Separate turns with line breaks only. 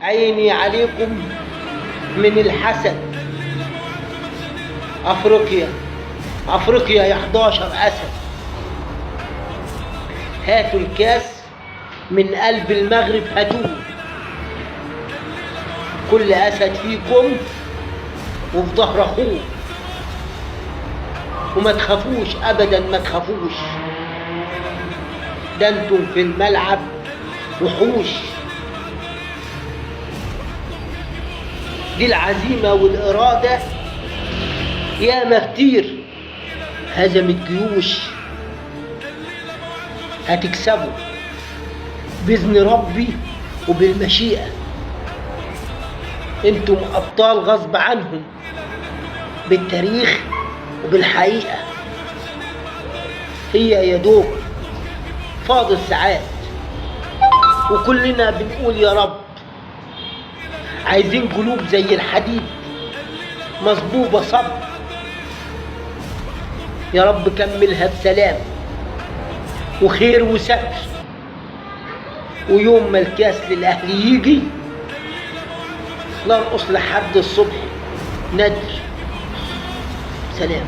عيني عليكم من الحسد. افريقيا يا 11 اسد، هاتوا الكاس من قلب المغرب هاتوه. كل اسد فيكم وفي ظهر اخوه، وما تخافوش ابدا، ما تخافوش، ده انتم في الملعب وحوش. دي العزيمة والإرادة ياما كتير هزمت جيوش. هتكسبوا بإذن ربي وبالمشيئة. انتم أبطال غصب عنهم، بالتاريخ وبالحقيقة. هي يا دوب فاضل ساعات وكلنا بنقول يا رب. عايزين قلوب زي الحديد مصبوبة صبر. يا رب كملها بسلام وخير وستر، ويوم ما الكاس للأهل يجي نرقص لحد الصبح ندر. سلام.